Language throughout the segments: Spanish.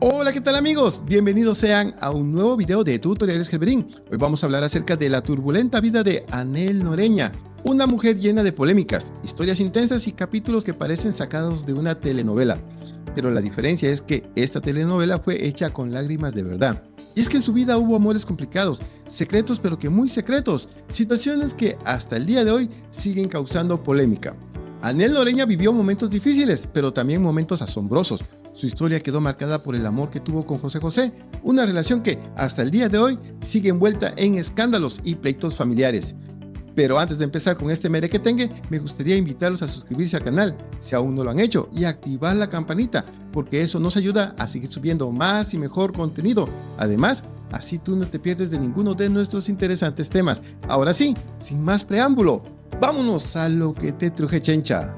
Hola, ¿qué tal amigos? Bienvenidos sean a un nuevo video de Tutoriales Gerberín. Hoy vamos a hablar acerca de la turbulenta vida de Anhel Noreña, una mujer llena de polémicas, historias intensas y capítulos que parecen sacados de una telenovela. Pero la diferencia es que esta telenovela fue hecha con lágrimas de verdad. Y es que en su vida hubo amores complicados, secretos pero que muy secretos, situaciones que hasta el día de hoy siguen causando polémica. Anhel Noreña vivió momentos difíciles, pero también momentos asombrosos. Su historia quedó marcada por el amor que tuvo con José José, una relación que hasta el día de hoy sigue envuelta en escándalos y pleitos familiares. Pero antes de empezar con este merequetengue, me gustaría invitarlos a suscribirse al canal, si aún no lo han hecho, y activar la campanita, porque eso nos ayuda a seguir subiendo más y mejor contenido. Además, así tú no te pierdes de ninguno de nuestros interesantes temas. Ahora sí, sin más preámbulo, vámonos a lo que te truje chencha.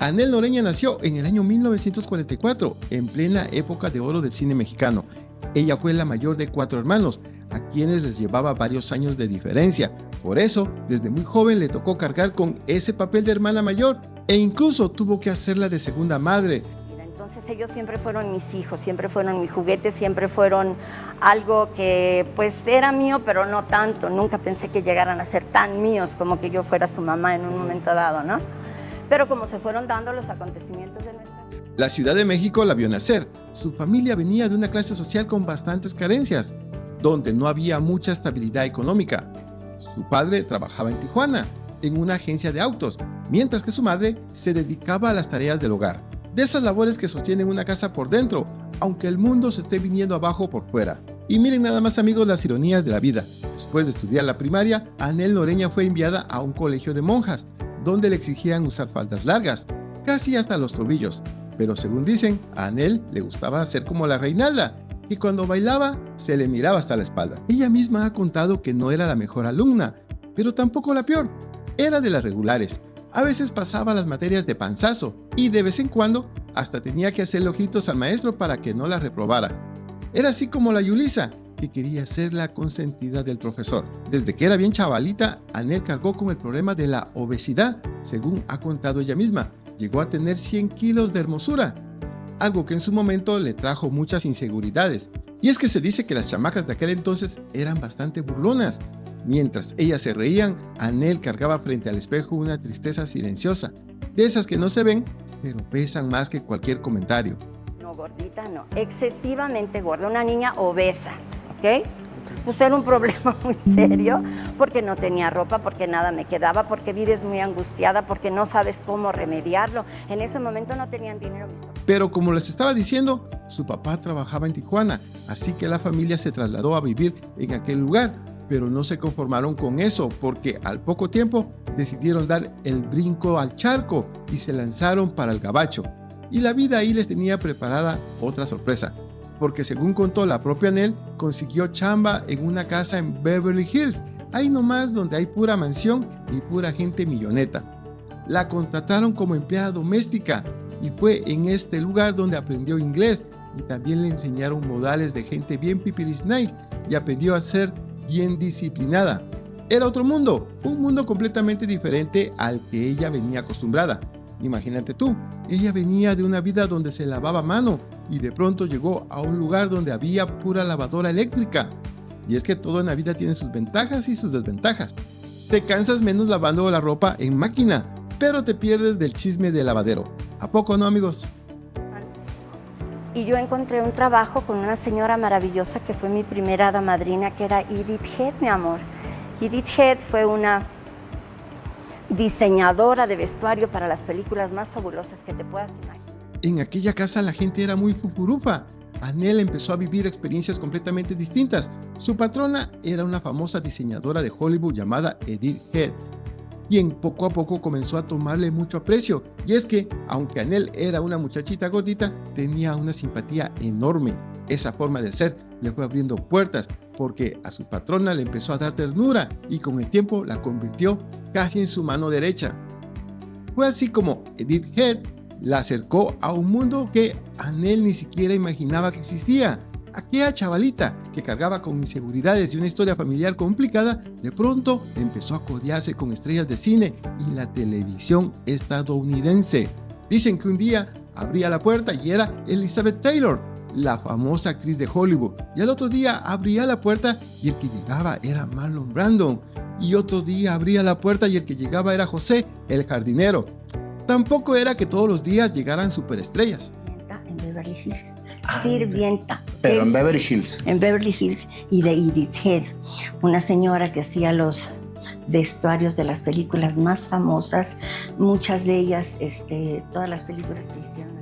Anhel Noreña nació en el año 1944, en plena época de oro del cine mexicano. Ella fue la mayor de 4 hermanos, a quienes les llevaba varios años de diferencia. Por eso, desde muy joven le tocó cargar con ese papel de hermana mayor e incluso tuvo que hacerla de segunda madre. Entonces ellos siempre fueron mis hijos, siempre fueron mis juguetes, siempre fueron algo que pues era mío, pero no tanto. Nunca pensé que llegaran a ser tan míos como que yo fuera su mamá en un momento dado, ¿no? Pero como se fueron dando los acontecimientos de nuestra vida. La Ciudad de México la vio nacer. Su familia venía de una clase social con bastantes carencias, donde no había mucha estabilidad económica. Su padre trabajaba en Tijuana, en una agencia de autos, mientras que su madre se dedicaba a las tareas del hogar. De esas labores que sostienen una casa por dentro, aunque el mundo se esté viniendo abajo por fuera. Y miren nada más amigos las ironías de la vida. Después de estudiar la primaria, Anhel Noreña fue enviada a un colegio de monjas, donde le exigían usar faldas largas, casi hasta los tobillos. Pero según dicen, a Anhel le gustaba ser como la Reinalda, y cuando bailaba se le miraba hasta la espalda. Ella misma ha contado que no era la mejor alumna, pero tampoco la peor. Era de las regulares. A veces pasaba las materias de panzazo y de vez en cuando hasta tenía que hacerle ojitos al maestro para que no la reprobara. Era así como la Yulisa, que quería ser la consentida del profesor. Desde que era bien chavalita, Anhel cargó con el problema de la obesidad, según ha contado ella misma. Llegó a tener 100 kilos de hermosura, algo que en su momento le trajo muchas inseguridades. Y es que se dice que las chamacas de aquel entonces eran bastante burlonas. Mientras ellas se reían, Anhel cargaba frente al espejo una tristeza silenciosa, de esas que no se ven, pero pesan más que cualquier comentario. No, gordita no, excesivamente gorda, una niña obesa, ¿ok? Pues era un problema muy serio, porque no tenía ropa, porque nada me quedaba, porque vives muy angustiada, porque no sabes cómo remediarlo. En ese momento no tenían dinero. Pero como les estaba diciendo, su papá trabajaba en Tijuana, así que la familia se trasladó a vivir en aquel lugar, pero no se conformaron con eso, porque al poco tiempo decidieron dar el brinco al charco y se lanzaron para el Gabacho. Y la vida ahí les tenía preparada otra sorpresa, porque según contó la propia Anhel, consiguió chamba en una casa en Beverly Hills, ahí nomás donde hay pura mansión y pura gente milloneta. La contrataron como empleada doméstica y fue en este lugar donde aprendió inglés y también le enseñaron modales de gente bien pipiris nice y aprendió a ser bien disciplinada. Era otro mundo, un mundo completamente diferente al que ella venía acostumbrada. Imagínate tú, ella venía de una vida donde se lavaba a mano y de pronto llegó a un lugar donde había pura lavadora eléctrica. Y es que todo en la vida tiene sus ventajas y sus desventajas. Te cansas menos lavando la ropa en máquina, pero te pierdes del chisme del lavadero. ¿A poco no, amigos? Y yo encontré un trabajo con una señora maravillosa que fue mi primera hada madrina, que era Edith Head, mi amor. Edith Head fue una diseñadora de vestuario para las películas más fabulosas que te puedas imaginar. En aquella casa la gente era muy fufurufa. Anhel empezó a vivir experiencias completamente distintas. Su patrona era una famosa diseñadora de Hollywood llamada Edith Head, quien poco a poco comenzó a tomarle mucho aprecio. Y es que, aunque Anhel era una muchachita gordita, tenía una simpatía enorme. Esa forma de ser le fue abriendo puertas, porque a su patrona le empezó a dar ternura y con el tiempo la convirtió casi en su mano derecha. Fue así como Edith Head la acercó a un mundo que Anhel ni siquiera imaginaba que existía. Aquella chavalita que cargaba con inseguridades y una historia familiar complicada, de pronto empezó a codearse con estrellas de cine y la televisión estadounidense. Dicen que un día abría la puerta y era Elizabeth Taylor, la famosa actriz de Hollywood. Y al otro día abría la puerta y el que llegaba era Marlon Brando. Y otro día abría la puerta y el que llegaba era José, el jardinero. Tampoco era que todos los días llegaran superestrellas. En Beverly Hills. Sirvienta. Pero en Beverly Hills. En Beverly Hills. Y de Edith Head, una señora que hacía los vestuarios de las películas más famosas, muchas de ellas, todas las películas que hicieron.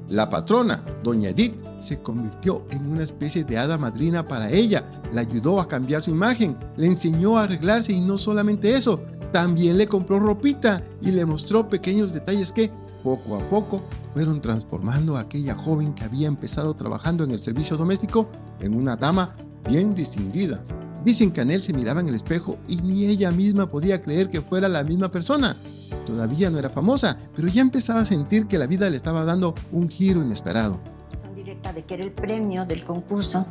La patrona, doña Edith, se convirtió en una especie de hada madrina para ella. La ayudó a cambiar su imagen, le enseñó a arreglarse y no solamente eso, también le compró ropita y le mostró pequeños detalles que, poco a poco, fueron transformando a aquella joven que había empezado trabajando en el servicio doméstico en una dama bien distinguida. Dicen que Anel se miraba en el espejo y ni ella misma podía creer que fuera la misma persona. Todavía no era famosa, pero ya empezaba a sentir que la vida le estaba dando un giro inesperado. Son directa de que era el premio del concurso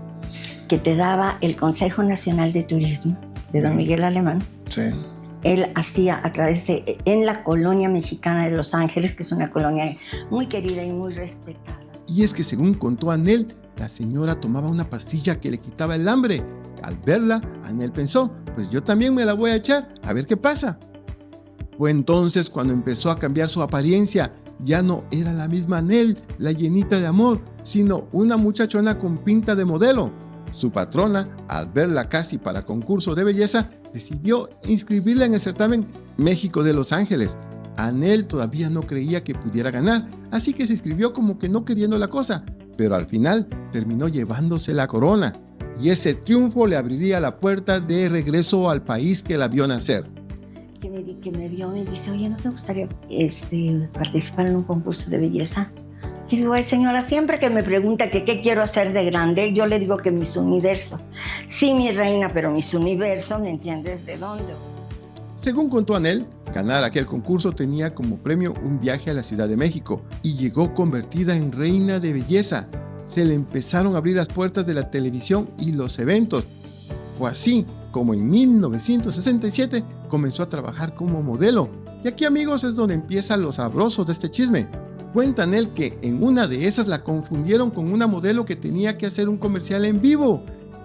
que te daba el Consejo Nacional de Turismo de don Miguel Alemán. Sí. Él hacía a través de, en la colonia mexicana de Los Ángeles, que es una colonia muy querida y muy respetada. Y es que según contó Anel, la señora tomaba una pastilla que le quitaba el hambre. Al verla, Anel pensó, pues yo también me la voy a echar, a ver qué pasa. Fue entonces cuando empezó a cambiar su apariencia. Ya no era la misma Anel, la llenita de amor, sino una muchachona con pinta de modelo. Su patrona, al verla casi para concurso de belleza, decidió inscribirla en el certamen México de Los Ángeles. Anel todavía no creía que pudiera ganar, así que se inscribió como que no queriendo la cosa, pero al final terminó llevándose la corona, y ese triunfo le abriría la puerta de regreso al país que la vio nacer. Que me vio y me dice, oye, ¿no te gustaría participar en un concurso de belleza? Y digo, ay señora, siempre que me pregunta que qué quiero hacer de grande, yo le digo que Miss Universo. Sí, mi reina, pero Miss Universo, ¿me entiendes de dónde? Según contó Anel, ganar aquel concurso tenía como premio un viaje a la Ciudad de México y llegó convertida en reina de belleza. Se le empezaron a abrir las puertas de la televisión y los eventos. Fue así como en 1967 comenzó a trabajar como modelo. Y aquí, amigos, es donde empieza lo sabroso de este chisme. Cuenta Anel que en una de esas la confundieron con una modelo que tenía que hacer un comercial en vivo.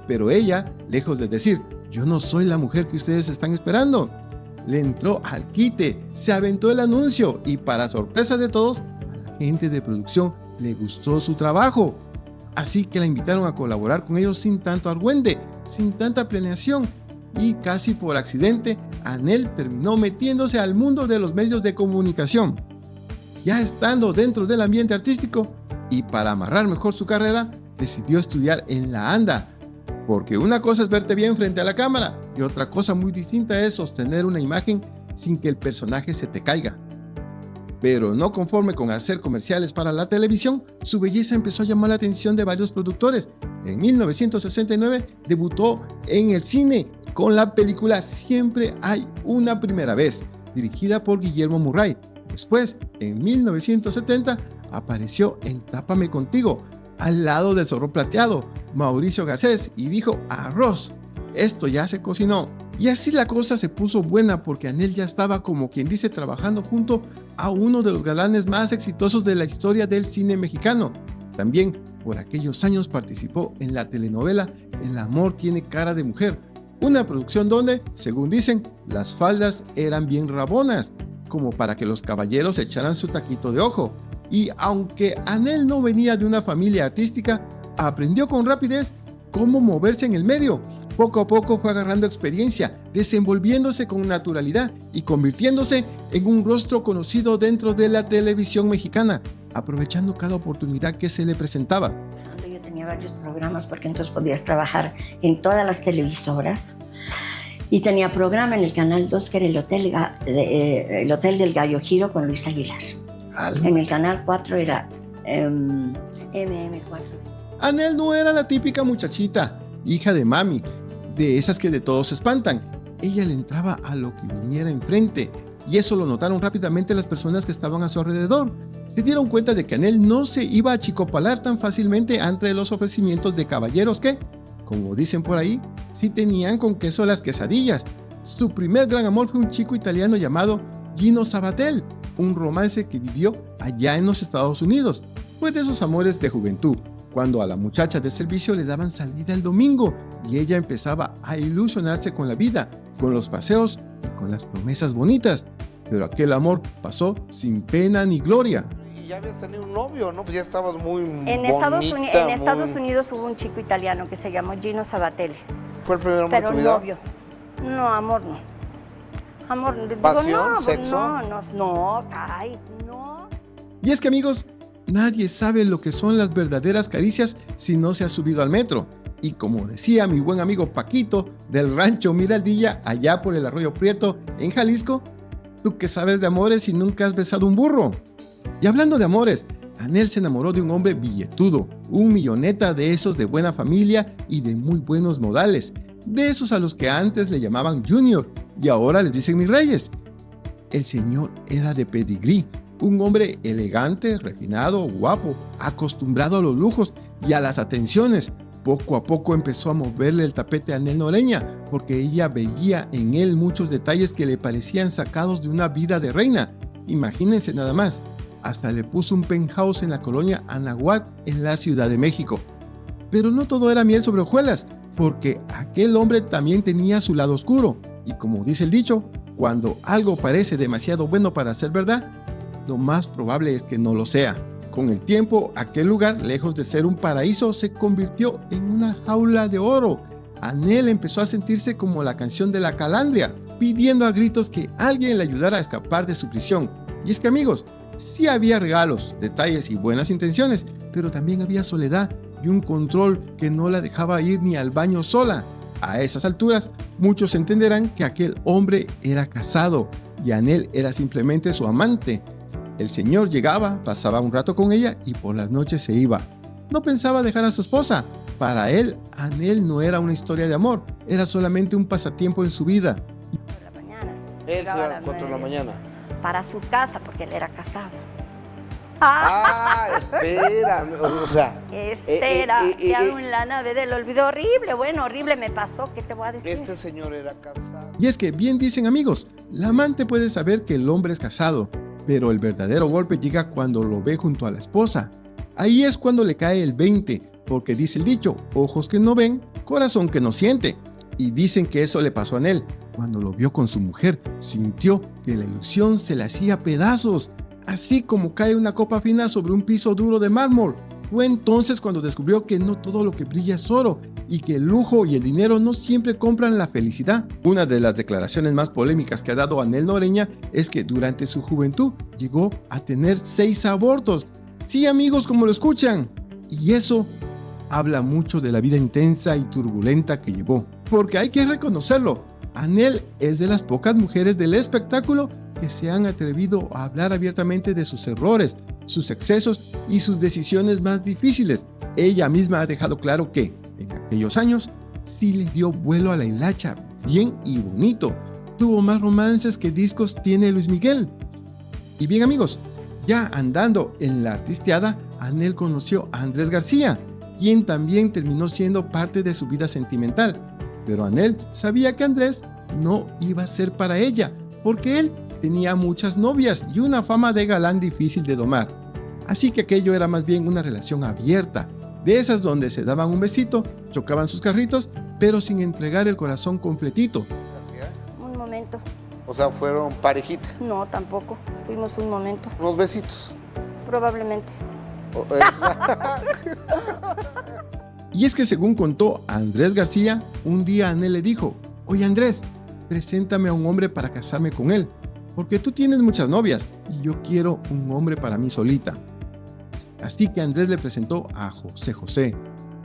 Pero ella, lejos de decir, yo no soy la mujer que ustedes están esperando, le entró al quite, se aventó el anuncio y para sorpresa de todos, a la gente de producción le gustó su trabajo. Así que la invitaron a colaborar con ellos sin tanto argüende, sin tanta planeación y casi por accidente, Anel terminó metiéndose al mundo de los medios de comunicación. Ya estando dentro del ambiente artístico y para amarrar mejor su carrera, decidió estudiar en la ANDA, porque una cosa es verte bien frente a la cámara y otra cosa muy distinta es sostener una imagen sin que el personaje se te caiga. Pero no conforme con hacer comerciales para la televisión, su belleza empezó a llamar la atención de varios productores. En 1969 debutó en el cine con la película Siempre hay una primera vez, dirigida por Guillermo Murray. Después, en 1970, apareció en Tápame Contigo, al lado del Zorro Plateado, Mauricio Garcés, y dijo, arroz, esto ya se cocinó. Y así la cosa se puso buena porque Anel ya estaba, como quien dice, trabajando junto a uno de los galanes más exitosos de la historia del cine mexicano. También por aquellos años participó en la telenovela El amor tiene cara de mujer, una producción donde, según dicen, las faldas eran bien rabonas, como para que los caballeros echaran su taquito de ojo. Y aunque Anel no venía de una familia artística, aprendió con rapidez cómo moverse en el medio. Poco a poco fue agarrando experiencia, desenvolviéndose con naturalidad y convirtiéndose en un rostro conocido dentro de la televisión mexicana, aprovechando cada oportunidad que se le presentaba. Yo tenía varios programas porque entonces podías trabajar en todas las televisoras y tenía programa en el Canal 2 que era el Hotel del Gallo Giro con Luis Aguilar. En el Canal 4 era MM4. Anel no era la típica muchachita, hija de mami, de esas que de todos se espantan. Ella le entraba a lo que viniera enfrente, y eso lo notaron rápidamente las personas que estaban a su alrededor. Se dieron cuenta de que Anel no se iba a achicopalar tan fácilmente ante los ofrecimientos de caballeros que, como dicen por ahí, sí tenían con queso las quesadillas. Su primer gran amor fue un chico italiano llamado Gino Sabatel, un romance que vivió allá en los Estados Unidos. Fue de esos amores de juventud, cuando a la muchacha de servicio le daban salida el domingo y ella empezaba a ilusionarse con la vida, con los paseos y con las promesas bonitas. Pero aquel amor pasó sin pena ni gloria. Y ya habías tenido un novio, ¿no? Pues ya estabas muy En bonita, Estados Unidos hubo un chico italiano que se llamó Gino Sabatelli. ¿Fue el primer amor de Pero tu vida? novio. No, amor no. Amor, digo, ¿Pasión? no, ¿Sexo? No, caray, no. Y es que, amigos, nadie sabe lo que son las verdaderas caricias si no se ha subido al metro. Y como decía mi buen amigo Paquito del rancho Miraldilla, allá por el Arroyo Prieto, en Jalisco, ¿tú qué sabes de amores y nunca has besado un burro? Y hablando de amores, Anel se enamoró de un hombre billetudo, un milloneta de esos de buena familia y de muy buenos modales, de esos a los que antes le llamaban Junior y ahora les dicen mis reyes. El señor era de pedigrí, un hombre elegante, refinado, guapo, acostumbrado a los lujos y a las atenciones. Poco a poco empezó a moverle el tapete a Anel Noreña, porque ella veía en él muchos detalles que le parecían sacados de una vida de reina. Imagínense nada más, hasta le puso un penthouse en la colonia Anahuac en la Ciudad de México. Pero no todo era miel sobre hojuelas, porque aquel hombre también tenía su lado oscuro, y como dice el dicho, cuando algo parece demasiado bueno para ser verdad, lo más probable es que no lo sea. Con el tiempo, aquel lugar, lejos de ser un paraíso, se convirtió en una jaula de oro. Anel empezó a sentirse como la canción de la calandria, pidiendo a gritos que alguien le ayudara a escapar de su prisión. Y es que, amigos, sí había regalos, detalles y buenas intenciones, pero también había soledad y un control que no la dejaba ir ni al baño sola. A esas alturas, muchos entenderán que aquel hombre era casado y Anel era simplemente su amante. El señor llegaba, pasaba un rato con ella y por las noches se iba. No pensaba dejar a su esposa. Para él, Anel no era una historia de amor, era solamente un pasatiempo en su vida. De la mañana. Él se Llegaba iba a a las 4 de la 9. mañana. Para su casa, porque él era casado. Ah, espérame. O sea, Ya en la nave del olvido. Horrible, bueno, horrible me pasó. ¿Qué te voy a decir? este señor era casado. Y es que bien dicen, amigos, la amante puede saber que el hombre es casado, pero el verdadero golpe llega cuando lo ve junto a la esposa. Ahí es cuando le cae el 20, porque dice el dicho, ojos que no ven, corazón que no siente. Y dicen que eso le pasó a Anel. Cuando lo vio con su mujer, sintió que la ilusión se le hacía pedazos, así como cae una copa fina sobre un piso duro de mármol. Fue entonces cuando descubrió que no todo lo que brilla es oro y que el lujo y el dinero no siempre compran la felicidad. Una de las declaraciones más polémicas que ha dado Anel Noreña es que durante su juventud llegó a tener 6 abortos. Sí, amigos, como lo escuchan. Y eso habla mucho de la vida intensa y turbulenta que llevó. Porque hay que reconocerlo, Anel es de las pocas mujeres del espectáculo que se han atrevido a hablar abiertamente de sus errores, sus excesos y sus decisiones más difíciles. Ella misma ha dejado claro que, en aquellos años, sí le dio vuelo a la hilacha, bien y bonito. Tuvo más romances que discos tiene Luis Miguel. Y bien, amigos, ya andando en la artisteada, Anel conoció a Andrés García, quien también terminó siendo parte de su vida sentimental. Pero Anel sabía que Andrés no iba a ser para ella, porque él tenía muchas novias y una fama de galán difícil de domar. Así que aquello era más bien una relación abierta, de esas donde se daban un besito, chocaban sus carritos, pero sin entregar el corazón completito. Un momento. O sea, fueron parejita. No, tampoco. Fuimos un momento. Unos besitos. Probablemente. Y es que según contó Andrés García, un día Anel le dijo, oye Andrés, preséntame a un hombre para casarme con él, porque tú tienes muchas novias y yo quiero un hombre para mí solita. Así que Andrés le presentó a José José,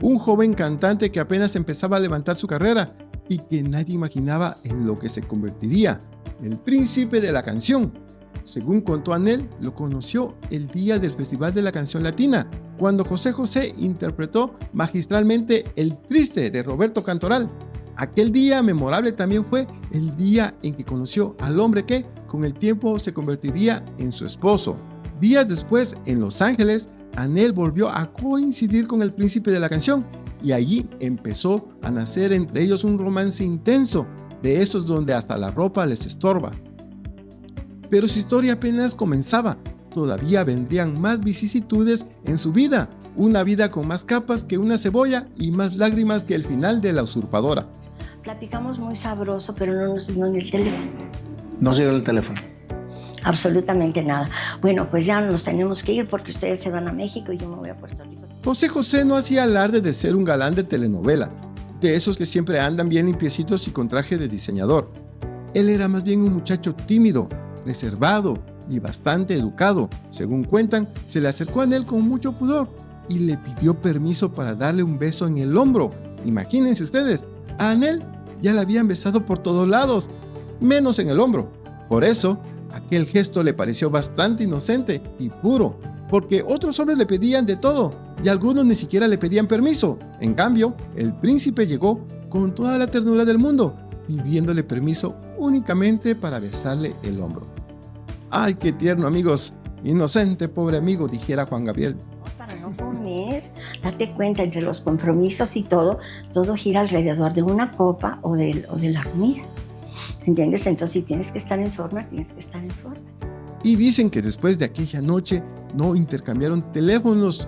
un joven cantante que apenas empezaba a levantar su carrera y que nadie imaginaba en lo que se convertiría, el príncipe de la canción. Según contó Anel, lo conoció el día del Festival de la Canción Latina, cuando José José interpretó magistralmente El Triste de Roberto Cantoral. Aquel día memorable también fue el día en que conoció al hombre que, con el tiempo, se convertiría en su esposo. Días después, en Los Ángeles, Anel volvió a coincidir con el príncipe de la canción y allí empezó a nacer entre ellos un romance intenso, de esos donde hasta la ropa les estorba. Pero su historia apenas comenzaba. todavía vendrían más vicisitudes en su vida, una vida con más capas que una cebolla y más lágrimas que el final de La Usurpadora. Platicamos muy sabroso, pero no nos dio ni el teléfono. No sirve el teléfono. Absolutamente nada. Bueno, pues ya nos tenemos que ir porque ustedes se van a México y yo me voy a Puerto Rico. José José no hacía alarde de ser un galán de telenovela, de esos que siempre andan bien limpiecitos y con traje de diseñador. Él era más bien un muchacho tímido, reservado y bastante educado. Según cuentan, se le acercó a Anel con mucho pudor y le pidió permiso para darle un beso en el hombro. Imagínense ustedes, a Anel ya la habían besado por todos lados, menos en el hombro. Por eso, aquel gesto le pareció bastante inocente y puro, porque otros hombres le pedían de todo y algunos ni siquiera le pedían permiso. En cambio, el príncipe llegó con toda la ternura del mundo, pidiéndole permiso únicamente para besarle el hombro. ¡Ay, qué tierno, amigos! Inocente, pobre amigo, dijera Juan Gabriel. Para no comer, date cuenta, entre los compromisos y todo gira alrededor de una copa o de la comida. ¿Entiendes? Entonces, si tienes que estar en forma, tienes que estar en forma. Y dicen que después de aquella noche no intercambiaron teléfonos.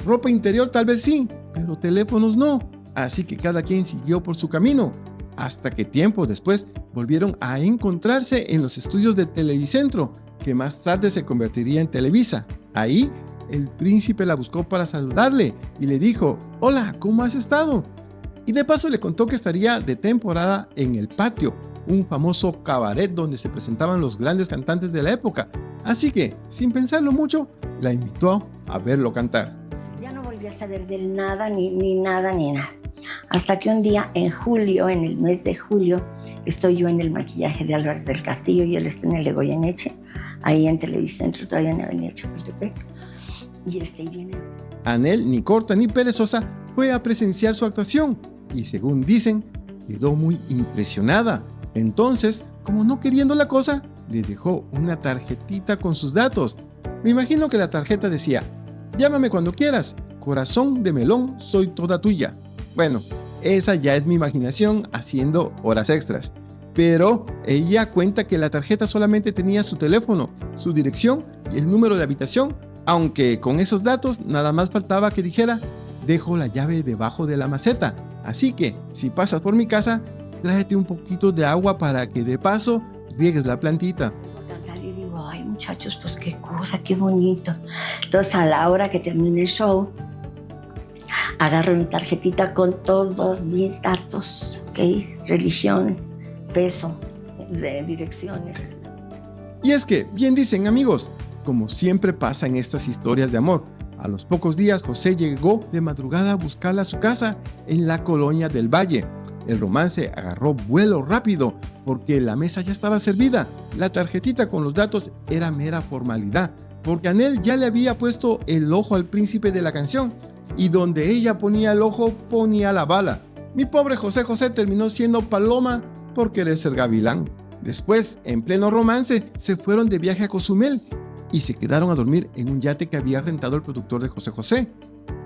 Ropa interior tal vez sí, pero teléfonos no. Así que cada quien siguió por su camino, hasta que tiempo después volvieron a encontrarse en los estudios de Televicentro, que más tarde se convertiría en Televisa. Ahí, el príncipe la buscó para saludarle y le dijo: «Hola, ¿cómo has estado?». Y de paso le contó que estaría de temporada en El Patio, un famoso cabaret donde se presentaban los grandes cantantes de la época. Así que, sin pensarlo mucho, la invitó a verlo cantar. Ya no volví a saber de nada, ni nada. Hasta que un día, en julio, en el mes de julio, estoy yo en el maquillaje de Álvarez del Castillo y él está en el de Goyeneche, ahí en Televicentro, todavía en Avenida Chapultepec. Y viene. Anel, ni corta ni perezosa, fue a presenciar su actuación y, según dicen, quedó muy impresionada. Entonces, como no queriendo la cosa, le dejó una tarjetita con sus datos. Me imagino que la tarjeta decía: «Llámame cuando quieras, corazón de melón, soy toda tuya». Bueno, esa ya es mi imaginación haciendo horas extras. Pero ella cuenta que la tarjeta solamente tenía su teléfono, su dirección y el número de habitación, aunque con esos datos nada más faltaba que dijera: «Dejo la llave debajo de la maceta, así que si pasas por mi casa, tráete un poquito de agua para que de paso riegues la plantita». Y digo: «Ay, muchachos, pues qué cosa, qué bonito». Entonces, a la hora que termine el show, agarro mi tarjetita con todos mis datos, ¿ok? Religión, peso, direcciones. Y es que, bien dicen, amigos, como siempre pasa en estas historias de amor, a los pocos días José llegó de madrugada a buscarla a su casa en la colonia del Valle. El romance agarró vuelo rápido porque la mesa ya estaba servida. La tarjetita con los datos era mera formalidad, porque Anel ya le había puesto el ojo al príncipe de la canción, y donde ella ponía el ojo, ponía la bala. Mi pobre José José terminó siendo paloma por querer ser gavilán. Después, en pleno romance, se fueron de viaje a Cozumel y se quedaron a dormir en un yate que había rentado el productor de José José.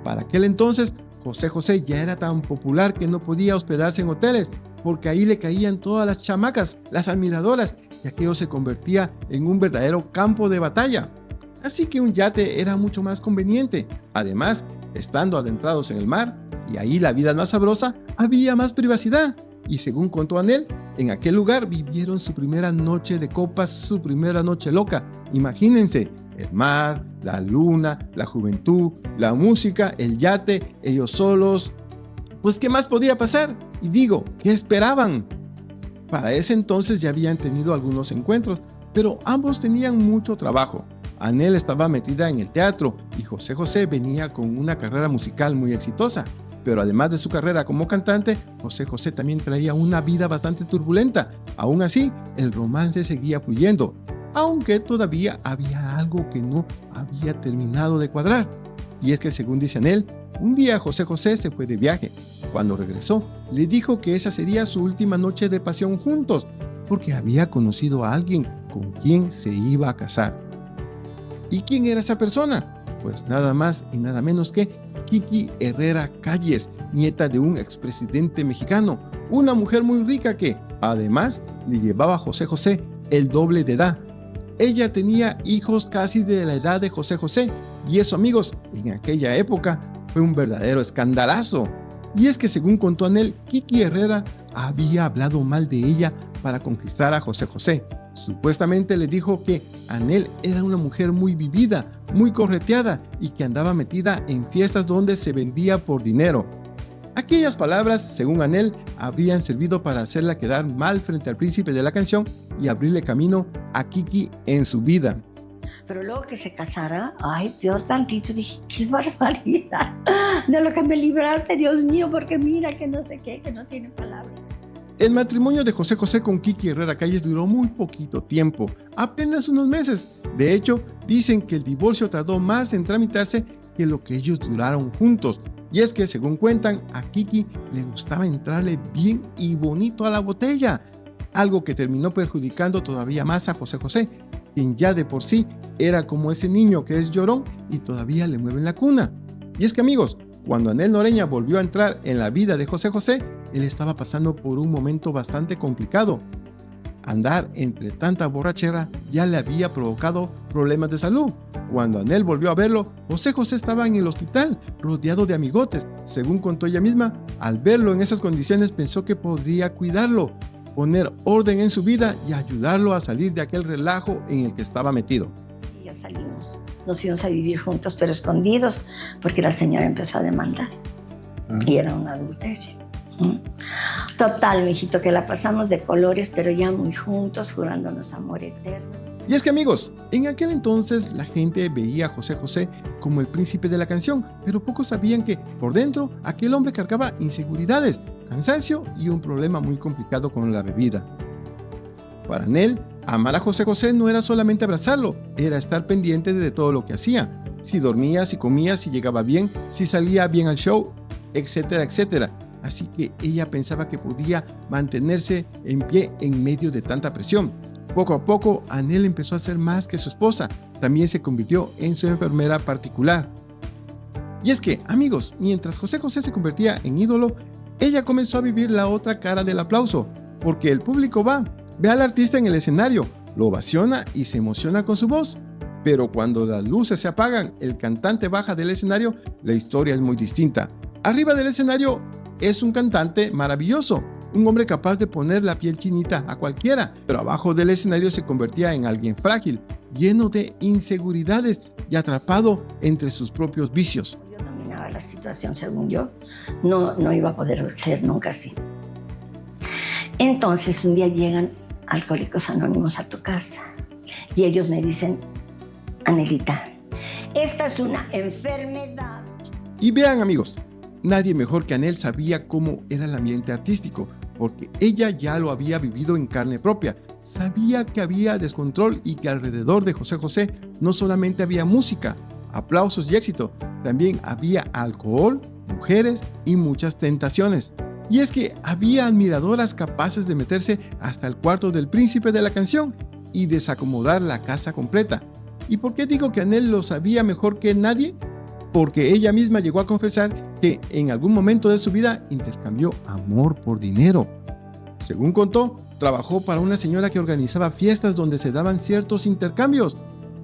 Para aquel entonces, José José ya era tan popular que no podía hospedarse en hoteles, porque ahí le caían todas las chamacas, las admiradoras, y aquello se convertía en un verdadero campo de batalla. Así que un yate era mucho más conveniente. Además, estando adentrados en el mar, y ahí la vida es más sabrosa, había más privacidad. Y según contó Anel, en aquel lugar vivieron su primera noche de copas, su primera noche loca. Imagínense, el mar, la luna, la juventud, la música, el yate, ellos solos. Pues, ¿qué más podía pasar? Y digo, ¿qué esperaban? Para ese entonces ya habían tenido algunos encuentros, pero ambos tenían mucho trabajo. Anel estaba metida en el teatro y José José venía con una carrera musical muy exitosa. Pero además de su carrera como cantante, José José también traía una vida bastante turbulenta. Aún así, el romance seguía fluyendo, aunque todavía había algo que no había terminado de cuadrar. Y es que, según dice Anel, un día José José se fue de viaje. Cuando regresó, le dijo que esa sería su última noche de pasión juntos, porque había conocido a alguien con quien se iba a casar. ¿Y quién era esa persona? Pues nada más y nada menos que Kiki Herrera Calles, nieta de un expresidente mexicano, una mujer muy rica que, además, le llevaba a José José el doble de edad. ella tenía hijos casi de la edad de José José, y eso, amigos, en aquella época fue un verdadero escandalazo. Y es que según contó Anel, Kiki Herrera había hablado mal de ella para conquistar a José José. Supuestamente le dijo que Anel era una mujer muy vivida, muy correteada y que andaba metida en fiestas donde se vendía por dinero. Aquellas palabras, según Anel, habrían servido para hacerla quedar mal frente al príncipe de la canción y abrirle camino a Kiki en su vida. Pero luego que se casara, ay, peor tantito, dije, qué barbaridad, de lo que me libraste, Dios mío, porque mira que no sé qué, que no tiene palabras. El matrimonio de José José con Kiki Herrera Calles duró muy poquito tiempo, apenas unos meses. De hecho, dicen que el divorcio tardó más en tramitarse que lo que ellos duraron juntos. Y es que, según cuentan, a Kiki le gustaba entrarle bien y bonito a la botella, algo que terminó perjudicando todavía más a José José, quien ya de por sí era como ese niño que es llorón y todavía le mueven la cuna. Y es que, amigos, cuando Anel Noreña volvió a entrar en la vida de José José, él estaba pasando por un momento bastante complicado. Andar entre tanta borrachera ya le había provocado problemas de salud. Cuando Anel volvió a verlo, José José estaba en el hospital, rodeado de amigotes. Según contó ella misma, al verlo en esas condiciones pensó que podría cuidarlo, poner orden en su vida y ayudarlo a salir de aquel relajo en el que estaba metido. Y ya salimos, nos íbamos a vivir juntos pero escondidos porque la señora empezó a demandar y era un adulterio. Total, mijito, que la pasamos de colores pero ya muy juntos, jurándonos amor eterno. Y es que, amigos, en aquel entonces la gente veía a José José como el príncipe de la canción, pero pocos sabían que por dentro aquel hombre cargaba inseguridades, cansancio y un problema muy complicado con la bebida. Para Anel, amar a José José no era solamente abrazarlo, era estar pendiente de todo lo que hacía, si dormía, si comía, si llegaba bien, si salía bien al show, etcétera, etcétera. Así que ella pensaba que podía mantenerse en pie en medio de tanta presión. Poco a poco, Anel empezó a ser más que su esposa, también se convirtió en su enfermera particular. Y es que, amigos, mientras José José se convertía en ídolo, ella comenzó a vivir la otra cara del aplauso, porque el público ve al artista en el escenario, lo ovaciona y se emociona con su voz. Pero cuando las luces se apagan, el cantante baja del escenario, la historia es muy distinta. Arriba del escenario es un cantante maravilloso, un hombre capaz de poner la piel chinita a cualquiera, pero abajo del escenario se convertía en alguien frágil, lleno de inseguridades y atrapado entre sus propios vicios. Yo dominaba la situación, según yo, no iba a poder ser nunca así. Entonces un día llegan Alcohólicos Anónimos a tu casa y ellos me dicen, Anelita, esta es una enfermedad. Y vean, amigos, nadie mejor que Anel sabía cómo era el ambiente artístico, porque ella ya lo había vivido en carne propia. Sabía que había descontrol y que alrededor de José José no solamente había música, aplausos y éxito, también había alcohol, mujeres y muchas tentaciones. Y es que había admiradoras capaces de meterse hasta el cuarto del príncipe de la canción y desacomodar la casa completa. ¿Y por qué digo que Anel lo sabía mejor que nadie? Porque ella misma llegó a confesar que en algún momento de su vida intercambió amor por dinero. Según contó, trabajó para una señora que organizaba fiestas donde se daban ciertos intercambios.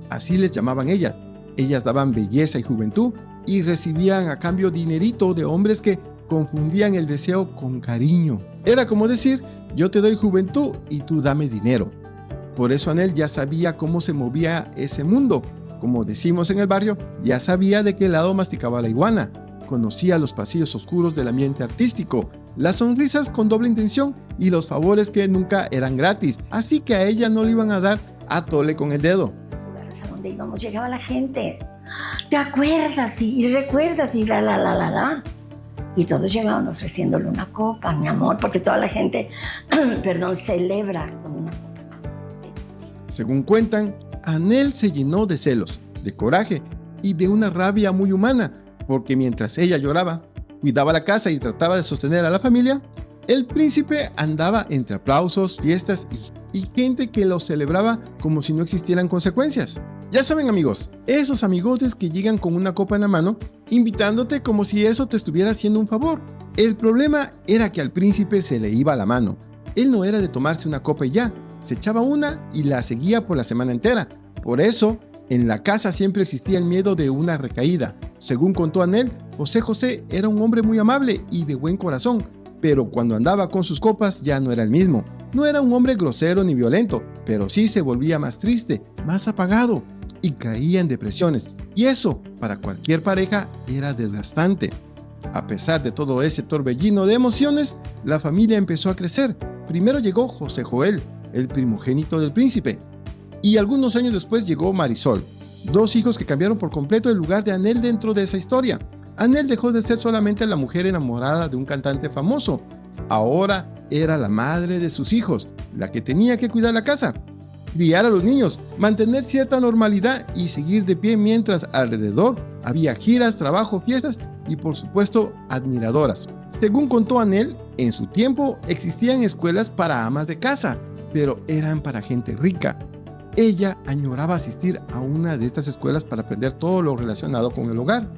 Así les llamaban ellas. Ellas daban belleza y juventud y recibían a cambio dinerito de hombres que confundían el deseo con cariño. Era como decir, yo te doy juventud y tú dame dinero. Por eso Anel ya sabía cómo se movía ese mundo. Como decimos en el barrio, ya sabía de qué lado masticaba la iguana. Conocía los pasillos oscuros del ambiente artístico, las sonrisas con doble intención y los favores que nunca eran gratis. Así que a ella no le iban a dar a tole con el dedo. Lugares a donde íbamos, llegaba la gente. ¿Te acuerdas? Y recuerdas y la. Y todos llegaban ofreciéndole una copa, mi amor, porque toda la gente, celebra con una copa. Según cuentan, Anel se llenó de celos, de coraje y de una rabia muy humana, porque mientras ella lloraba, cuidaba la casa y trataba de sostener a la familia, el príncipe andaba entre aplausos, fiestas y gente que lo celebraba como si no existieran consecuencias. Ya saben, amigos, esos amigotes que llegan con una copa en la mano, invitándote como si eso te estuviera haciendo un favor. El problema era que al príncipe se le iba la mano. Él no era de tomarse una copa y ya. se echaba una y la seguía por la semana entera. Por eso, en la casa siempre existía el miedo de una recaída. Según contó Anel, José José era un hombre muy amable y de buen corazón, pero cuando andaba con sus copas ya no era el mismo. No era un hombre grosero ni violento, pero sí se volvía más triste, más apagado y caía en depresiones. Y eso, para cualquier pareja, era desgastante. A pesar de todo ese torbellino de emociones, la familia empezó a crecer. Primero llegó José Joel, el primogénito del príncipe, y algunos años después llegó Marisol, dos hijos que cambiaron por completo el lugar de Anel dentro de esa historia. Anel dejó de ser solamente la mujer enamorada de un cantante famoso. Ahora era la madre de sus hijos, la que tenía que cuidar la casa, criar a los niños, mantener cierta normalidad y seguir de pie mientras alrededor había giras, trabajo, fiestas y por supuesto admiradoras. Según contó Anel, en su tiempo existían escuelas para amas de casa, pero eran para gente rica. Ella añoraba asistir a una de estas escuelas para aprender todo lo relacionado con el hogar,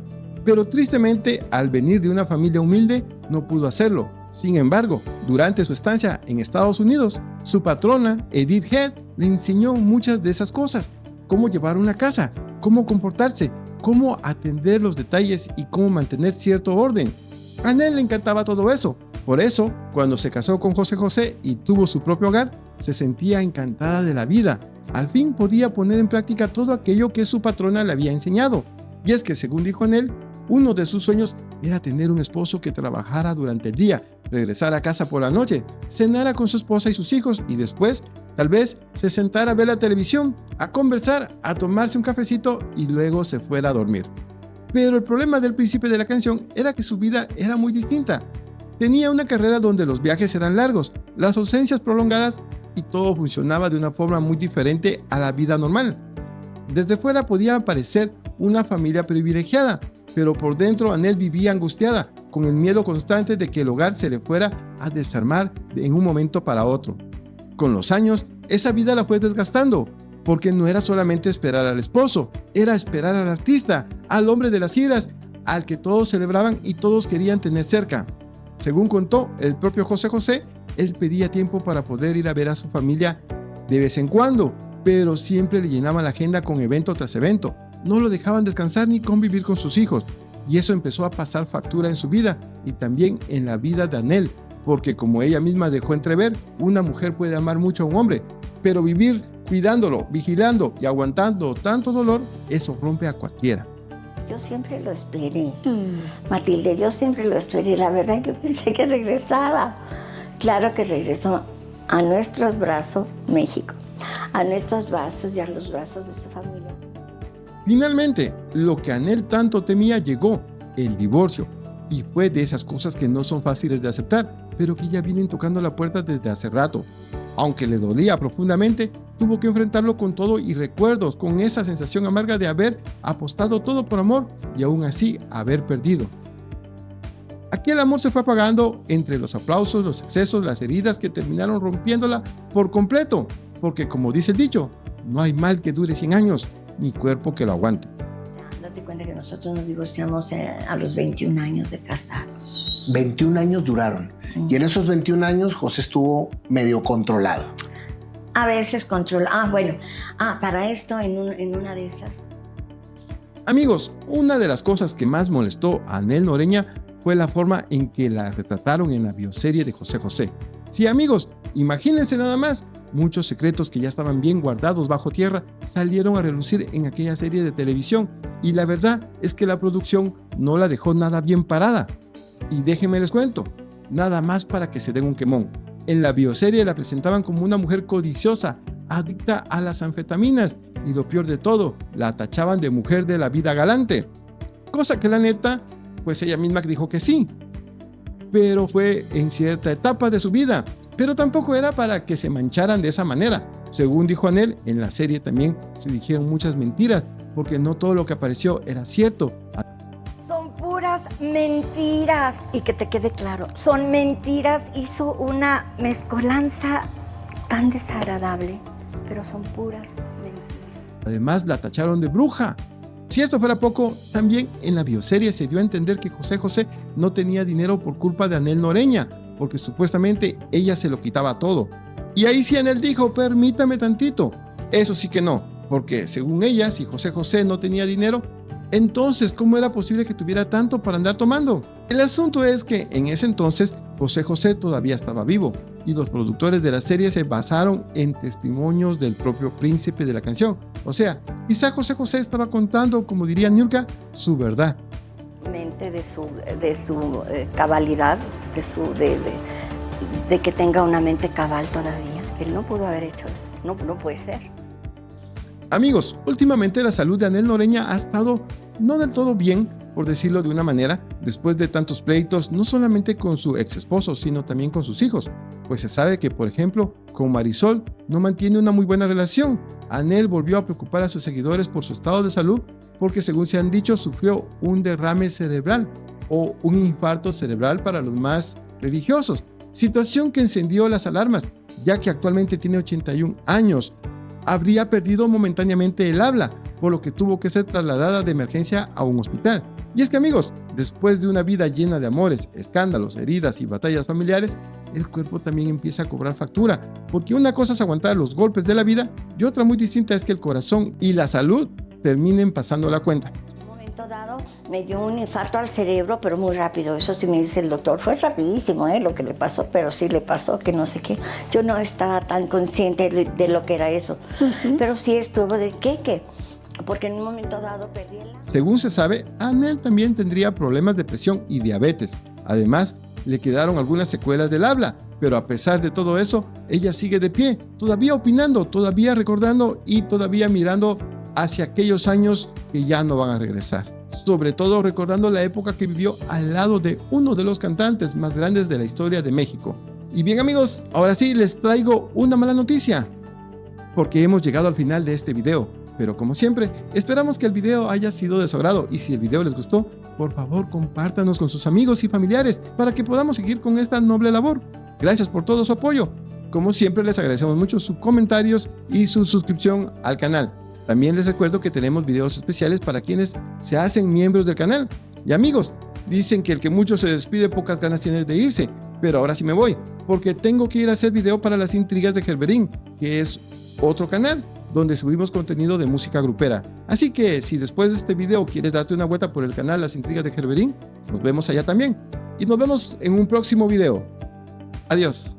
pero tristemente al venir de una familia humilde no pudo hacerlo. Sin embargo, durante su estancia en Estados Unidos, su patrona, Edith Head, le enseñó muchas de esas cosas: cómo llevar una casa, cómo comportarse, cómo atender los detalles y cómo mantener cierto orden. A Anel le encantaba todo eso. Por eso, cuando se casó con José José y tuvo su propio hogar, se sentía encantada de la vida. Al fin podía poner en práctica todo aquello que su patrona le había enseñado. Y es que, según dijo Anel, uno de sus sueños era tener un esposo que trabajara durante el día, regresara a casa por la noche, cenara con su esposa y sus hijos y después, tal vez, se sentara a ver la televisión, a conversar, a tomarse un cafecito y luego se fuera a dormir. Pero el problema del príncipe de la canción era que su vida era muy distinta. Tenía una carrera donde los viajes eran largos, las ausencias prolongadas y todo funcionaba de una forma muy diferente a la vida normal. Desde fuera podía parecer una familia privilegiada, pero por dentro Anel vivía angustiada, con el miedo constante de que el hogar se le fuera a desarmar en un momento para otro. Con los años, esa vida la fue desgastando, porque no era solamente esperar al esposo, era esperar al artista, al hombre de las giras, al que todos celebraban y todos querían tener cerca. Según contó el propio José José, él pedía tiempo para poder ir a ver a su familia de vez en cuando, pero siempre le llenaban la agenda con evento tras evento. No lo dejaban descansar ni convivir con sus hijos, y eso empezó a pasar factura en su vida y también en la vida de Anel, porque como ella misma dejó entrever, una mujer puede amar mucho a un hombre, pero vivir cuidándolo, vigilando y aguantando tanto dolor, eso rompe a cualquiera. Yo siempre lo esperé, Matilde, yo siempre lo esperé. La verdad, yo pensé que regresaba. Claro que regresó a nuestros brazos, México, a nuestros brazos y a los brazos de su familia. Finalmente, lo que Anel tanto temía llegó, el divorcio, y fue de esas cosas que no son fáciles de aceptar, pero que ya vienen tocando la puerta desde hace rato. Aunque le dolía profundamente, tuvo que enfrentarlo con todo y recuerdos, con esa sensación amarga de haber apostado todo por amor y aún así haber perdido. Aquel amor se fue apagando entre los aplausos, los excesos, las heridas que terminaron rompiéndola por completo, porque como dice el dicho, no hay mal que dure 100 años, ni cuerpo que lo aguante. Date cuenta que nosotros nos divorciamos a los 21 años de casados. 21 años duraron. Y en esos 21 años José estuvo medio controlado. A veces para esto en una de esas. Amigos, una de las cosas que más molestó a Anel Noreña fue la forma en que la retrataron en la bioserie de José José. Sí, amigos, imagínense nada más, muchos secretos que ya estaban bien guardados bajo tierra salieron a relucir en aquella serie de televisión, y la verdad es que la producción no la dejó nada bien parada. Y déjenme les cuento, nada más para que se den un quemón. En la bioserie la presentaban como una mujer codiciosa, adicta a las anfetaminas, y lo peor de todo, la tachaban de mujer de la vida galante. Cosa que la neta, pues ella misma dijo que sí. Pero fue en cierta etapa de su vida. Pero tampoco era para que se mancharan de esa manera. Según dijo Anel, en la serie también se dijeron muchas mentiras, porque no todo lo que apareció era cierto. Son puras mentiras. Y que te quede claro, son mentiras. Hizo una mezcolanza tan desagradable, pero son puras mentiras. Además, la tacharon de bruja. Si esto fuera poco, también en la bioserie se dio a entender que José José no tenía dinero por culpa de Anel Noreña, porque supuestamente ella se lo quitaba todo. Y ahí sí Anel dijo, permítame tantito. Eso sí que no, porque según ella, si José José no tenía dinero, entonces, ¿cómo era posible que tuviera tanto para andar tomando? El asunto es que en ese entonces José José todavía estaba vivo y los productores de la serie se basaron en testimonios del propio príncipe de la canción. O sea, quizá José José estaba contando, como diría Niurka, su verdad. De su cabalidad, de que tenga una mente cabal todavía. Él no pudo haber hecho eso, no puede ser. Amigos, últimamente la salud de Anel Noreña ha estado no del todo bien, por decirlo de una manera, después de tantos pleitos, no solamente con su ex esposo, sino también con sus hijos. Pues se sabe que, por ejemplo, con Marisol no mantiene una muy buena relación. Anel volvió a preocupar a sus seguidores por su estado de salud, porque según se han dicho, sufrió un derrame cerebral o un infarto cerebral para los más religiosos. Situación que encendió las alarmas, ya que actualmente tiene 81 años. Habría perdido momentáneamente el habla, por lo que tuvo que ser trasladada de emergencia a un hospital. Y es que amigos, después de una vida llena de amores, escándalos, heridas y batallas familiares, el cuerpo también empieza a cobrar factura, porque una cosa es aguantar los golpes de la vida y otra muy distinta es que el corazón y la salud terminen pasando la cuenta. En un momento dado me dio un infarto al cerebro, pero muy rápido, eso sí me dice el doctor, fue rapidísimo lo que le pasó, pero sí le pasó, que no sé qué. Yo no estaba tan consciente de lo que era eso, pero sí estuvo de qué, porque en un momento dado perdí el... Según se sabe, Anel también tendría problemas de presión y diabetes. Además, le quedaron algunas secuelas del habla, pero a pesar de todo eso, ella sigue de pie, todavía opinando, todavía recordando y todavía mirando hacia aquellos años que ya no van a regresar. Sobre todo recordando la época que vivió al lado de uno de los cantantes más grandes de la historia de México. Y bien amigos, ahora sí les traigo una mala noticia, porque hemos llegado al final de este video. Pero como siempre, esperamos que el video haya sido de su agrado y si el video les gustó, por favor compártanos con sus amigos y familiares para que podamos seguir con esta noble labor. Gracias por todo su apoyo. Como siempre les agradecemos mucho sus comentarios y su suscripción al canal. También les recuerdo que tenemos videos especiales para quienes se hacen miembros del canal. Y amigos, dicen que el que mucho se despide pocas ganas tiene de irse, pero ahora sí me voy, porque tengo que ir a hacer video para las intrigas de Gerberín, que es otro canal donde subimos contenido de música grupera. Así que si después de este video quieres darte una vuelta por el canal Las Intrigas de Gerberín, nos vemos allá también. Y nos vemos en un próximo video. Adiós.